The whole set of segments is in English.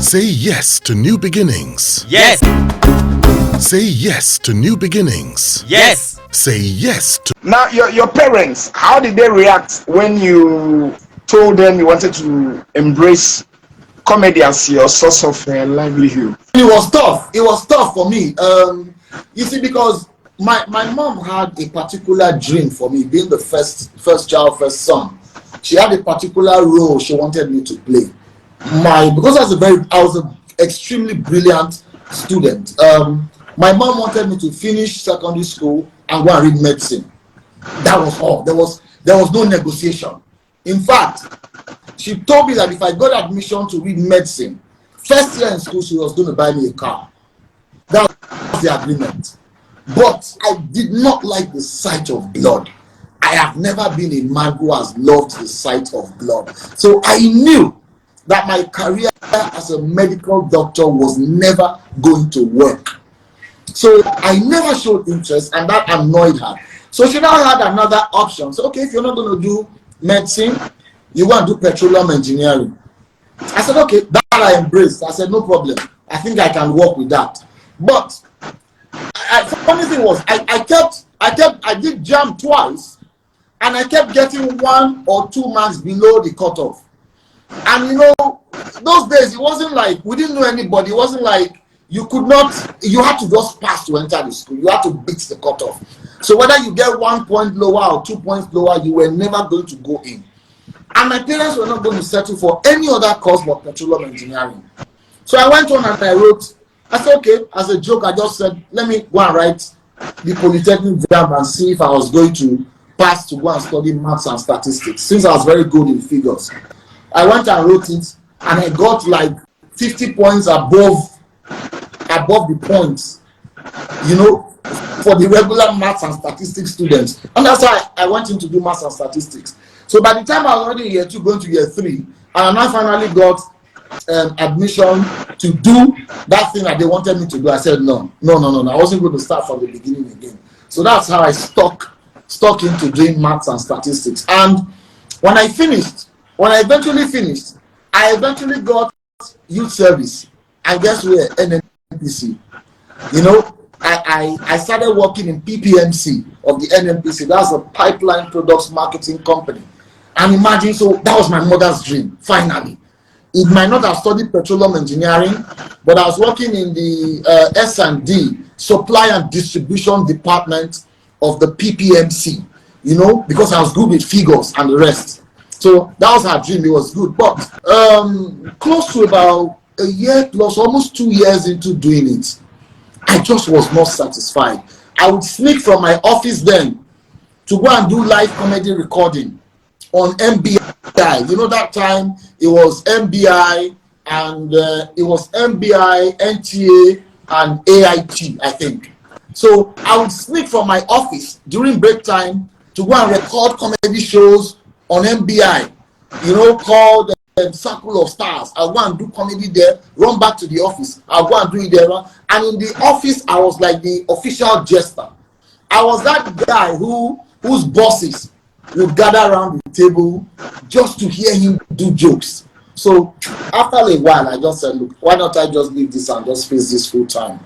Say yes to new beginnings. Yes. Say yes to new beginnings. Yes. Say yes to... Now, your parents, how did they react when you told them you wanted to embrace comedy as your source of livelihood? It was tough. It was tough for me. You see, because my mom had a particular dream for me, being the first child, first son. She had a particular role she wanted me to play. Because I was an extremely brilliant student. My mom wanted me to finish secondary school and go and read medicine. That was all. There was no negotiation. In fact, she told me that if I got admission to read medicine, first year in school, she was going to buy me a car. That was the agreement. But I did not like the sight of blood. I have never been a man who has loved the sight of blood. So I knew that my career as a medical doctor was never going to work. So I never showed interest, and that annoyed her. So she now had another option. So, okay, if you're not going to do medicine, you want to do petroleum engineering. I said, okay, that I embraced. I said, no problem. I think I can work with that. But the funny thing was, I did jam twice, and I kept getting 1 or 2 marks below the cutoff. And you know, those days it wasn't like we didn't know anybody. It wasn't like you had to just pass to enter the school. You had to beat the cutoff. So whether you get 1 point lower or 2 points lower, you were never going to go in. And my parents were not going to settle for any other course but petroleum engineering. So I went on and I wrote. I said, okay, as a joke, I just said, let me go and write the Polytechnic exam and see if I was going to pass to go and study maths and statistics, since I was very good in figures. I went and wrote it, and I got like 50 points above the points, you know, for the regular maths and statistics students. And that's why I went in to do maths and statistics. So by the time I was already in year 2 going to year 3, and I finally got admission to do that thing that they wanted me to do, I said no. I wasn't going to start from the beginning again. So that's how I stuck into doing maths and statistics. And when I eventually finished, I eventually got youth service. And guess where? NNPC. You know, I started working in PPMC of the NNPC. That's a pipeline products marketing company. And imagine, so that was my mother's dream, finally. It might not have studied petroleum engineering, but I was working in the S&D, supply and distribution department of the PPMC, you know, because I was good with figures and the rest. So that was her dream. It was good. But close to about a year plus, almost 2 years into doing it, I just was not satisfied. I would sneak from my office then to go and do live comedy recording on MBI. You know, that time it was MBI and NTA and AIT, I think. So I would sneak from my office during break time to go and record comedy shows on MBI, you know, called Circle of Stars. I'll go and do comedy there, run back to the office. I'll go and do it there. And in the office, I was like the official jester. I was that guy whose bosses would gather around the table just to hear him do jokes. So after a while, I just said, look, why don't I just leave this and just face this full time?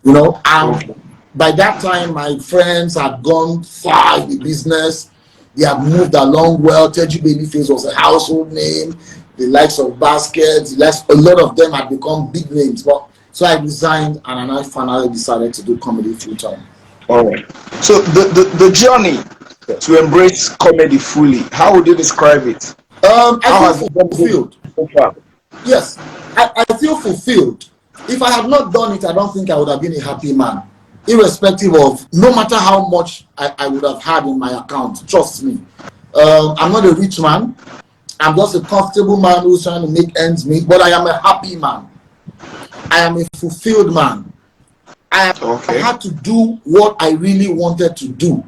You know, and by that time, my friends had gone far in the business. They had moved along well. Teji Babyface was a household name. The likes of Baskets, a lot of them had become big names. But so I resigned, and I finally decided to do comedy full time. All right. So the journey to embrace comedy fully, how would you describe it? I feel fulfilled. Yes, I feel fulfilled. If I had not done it, I don't think I would have been a happy man. Irrespective of, no matter how much I would have had in my account, trust me. I'm not a rich man. I'm just a comfortable man who's trying to make ends meet, but I am a happy man. I am a fulfilled man. I had to do what I really wanted to do,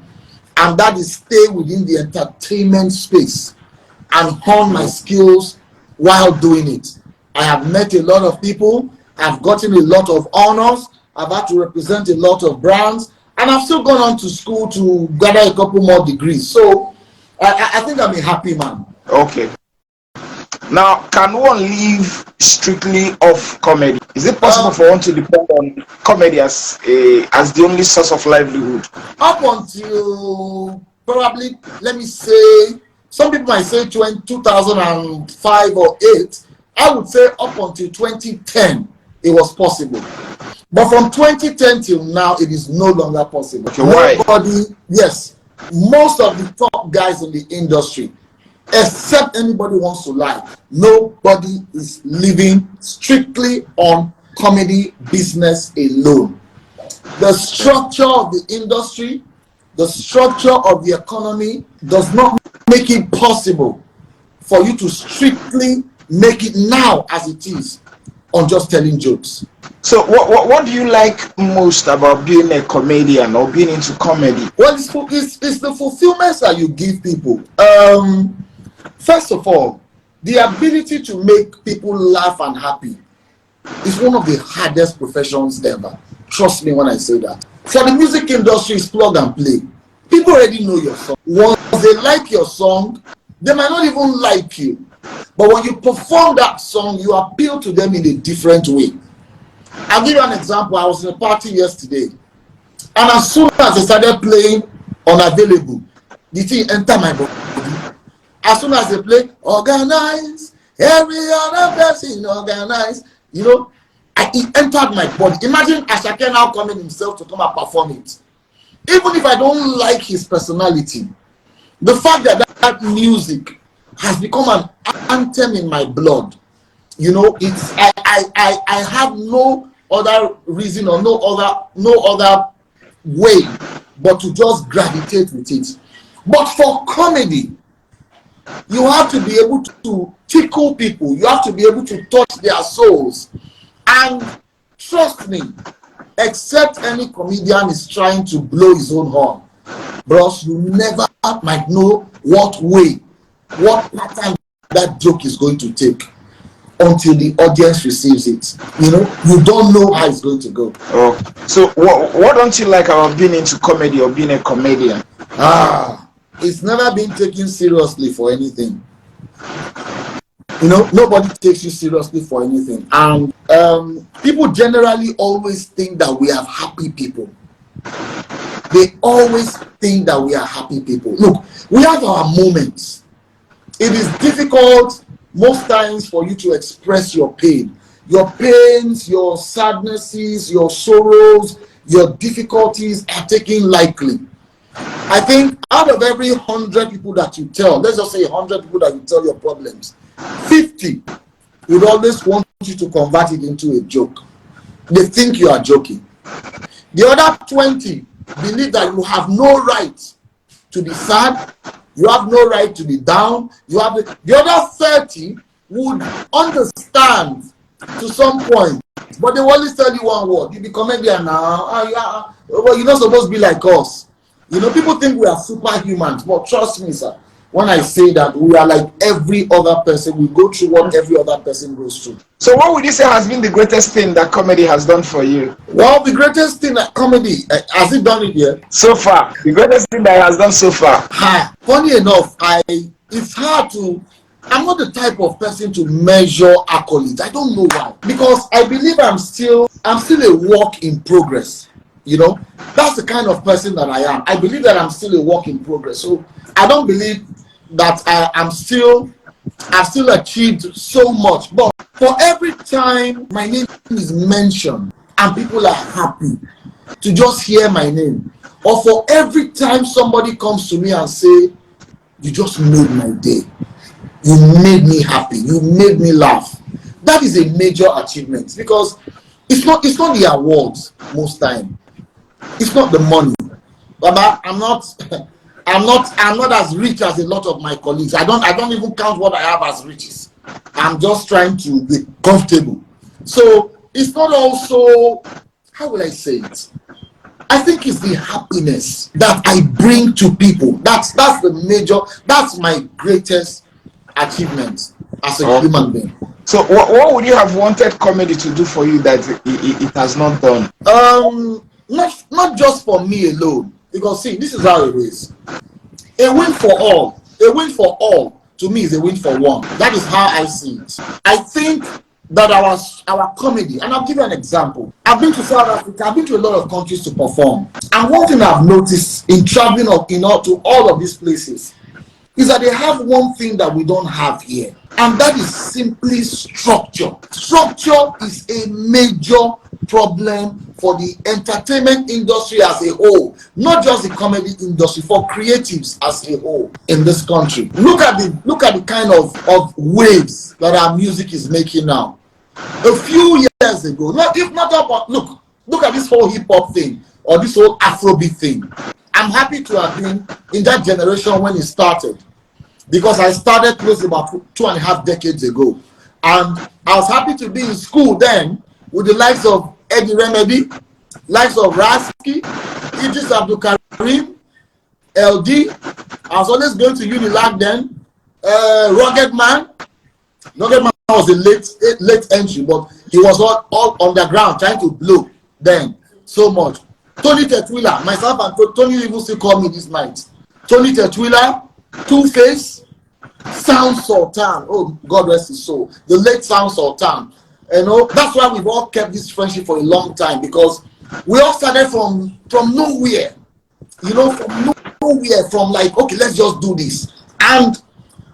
and that is stay within the entertainment space and hone my skills while doing it. I have met a lot of people. I've gotten a lot of honors. I've had to represent a lot of brands, and I've still gone on to school to gather a couple more degrees. So I think I'm a happy man. Okay. Now, can one live strictly off comedy? Is it possible Um, for one to depend on comedy as the only source of livelihood? Up until probably, let me say, some people might say 2005 or 8. I would say up until 2010, it was possible. But from 2010 till now, it is no longer possible. Okay, why? Nobody, yes, most of the top guys in the industry, except anybody wants to lie, nobody is living strictly on comedy business alone. The structure of the industry, the structure of the economy does not make it possible for you to strictly make it now as it is on just telling jokes. So, what do you like most about being a comedian or being into comedy? Well, it's the fulfillments that you give people. First of all, the ability to make people laugh and happy is one of the hardest professions ever. Trust me when I say that. For the music industry, it's plug and play. People already know your song. Once they like your song, they might not even like you. But when you perform that song, you appeal to them in a different way. I'll give you an example. I was in a party yesterday, and as soon as they started playing Unavailable, the thing entered my body. As soon as they play Organize, every other person organize, it entered my body. Imagine Ashake now coming himself to come and perform it. Even if I don't like his personality, the fact that that music has become an anthem in my blood, it's I have no other reason or no other way but to just gravitate with it. But for comedy, you have to be able to tickle people. You have to be able to touch their souls. And trust me, except any comedian is trying to blow his own horn, bros, you never might know what pattern that joke is going to take until the audience receives it. You don't know how it's going to go. Oh, so what don't you like about being into comedy or being a comedian? It's never been taken seriously for anything. Nobody takes you seriously for anything. And people generally always think that we have happy people. They always think that we are happy people. Look, we have our moments. It is difficult most times for you to express your pain. Your pains, your sadnesses, your sorrows, your difficulties are taken lightly. I think out of every 100 people that you tell, let's just say 100 people that you tell your problems, 50 would always want you to convert it into a joke. They think you are joking. The other 20 believe that you have no right to be sad, you have no right to be down. The other 30 would understand to some point, but they will always tell you one word: you be comedian now. Well, you're not supposed to be like us. People think we are superhumans, but trust me, sir, when I say that we are like every other person. We go through what every other person goes through. So what would you say has been the greatest thing that comedy has done for you? Well, the greatest thing that comedy, has it done it yet? So far, the greatest thing that it has done so far. Funny enough, it's hard to, I'm not the type of person to measure accolades. I don't know why. Because I believe I'm still a work in progress. That's the kind of person that I am. I believe that I'm still a work in progress. So I don't believe that I've still achieved so much. But for every time my name is mentioned and people are happy to just hear my name, or for every time somebody comes to me and say, you just made my day, you made me happy, you made me laugh, that is a major achievement. Because it's not the awards most time, it's not the money. Baba, I'm not as rich as a lot of my colleagues. I don't even count what I have as riches. I'm just trying to be comfortable. So it's not also, how will I say it? I think it's the happiness that I bring to people. That's my greatest achievement as a human being. So what would you have wanted comedy to do for you that it has not done? Not just for me alone. Because see, this is how it is. A win for all to me is a win for one. That is how I see it. I think that our comedy, and I'll give you an example. I've been to South Africa, I've been to a lot of countries to perform. And one thing I've noticed in traveling to all of these places is that they have one thing that we don't have here. And that is simply structure. Structure is a major problem for the entertainment industry as a whole, not just the comedy industry, for creatives as a whole in this country. Look at the kind of waves that our music is making now. A few years ago, look at this whole hip hop thing or this whole Afrobeat thing. I'm happy to have been in that generation when it started, because I started close about 2.5 decades ago. And I was happy to be in school then with the likes of Eddie Remedy, likes of Rasky, Idris Abdul Karim, LD. I was always going to Unilag then. Rugged Man. Rugged Man was a late entry, but he was all underground trying to blow then so much. Tony Tetwila, myself and Tony even still call me this night. Tony Tetwila, Two-Face, Sound Sultan. Oh, God rest his soul. The late Sound Sultan. You know, that's why we've all kept this friendship for a long time, because we all started from nowhere. You know, from nowhere, from like, okay, let's just do this. And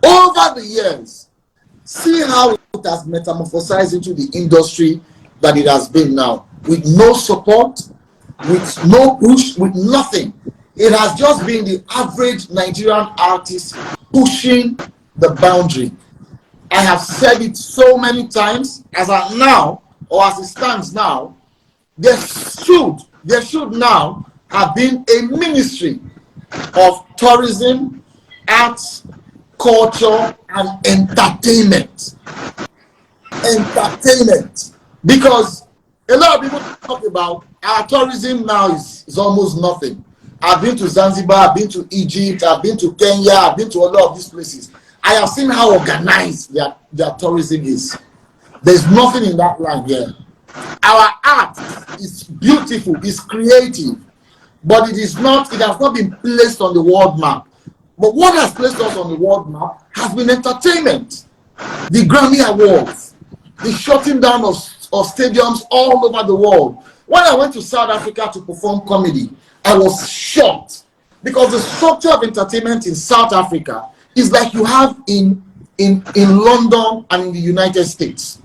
over the years, see how it has metamorphosized into the industry that it has been now, with no support, with no push, with nothing. It has just been the average Nigerian artist pushing the boundary. I have said it so many times, as of now, or as it stands now, there should now have been a ministry of tourism, arts, culture, and entertainment. Because a lot of people talk about our tourism now is almost nothing. I've been to Zanzibar, I've been to Egypt, I've been to Kenya, I've been to a lot of these places. I have seen how organized their tourism is. There's nothing in that line here. Our art is beautiful, it's creative, but it has not been placed on the world map. But what has placed us on the world map has been entertainment. The Grammy Awards, the shutting down of stadiums all over the world. When I went to South Africa to perform comedy, I was shocked, because the structure of entertainment in South Africa is like you have in London and in the United States.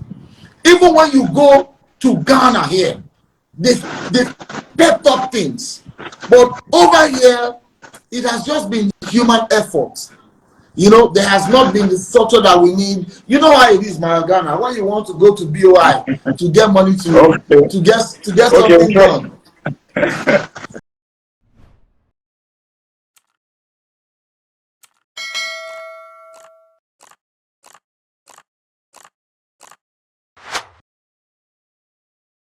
Even when you go to Ghana here, they pepped up things. But over here, it has just been human effort. You know, there has not been the structure that we need. You know how it is, Ghana. When you want to go to BOI to get money to get something done.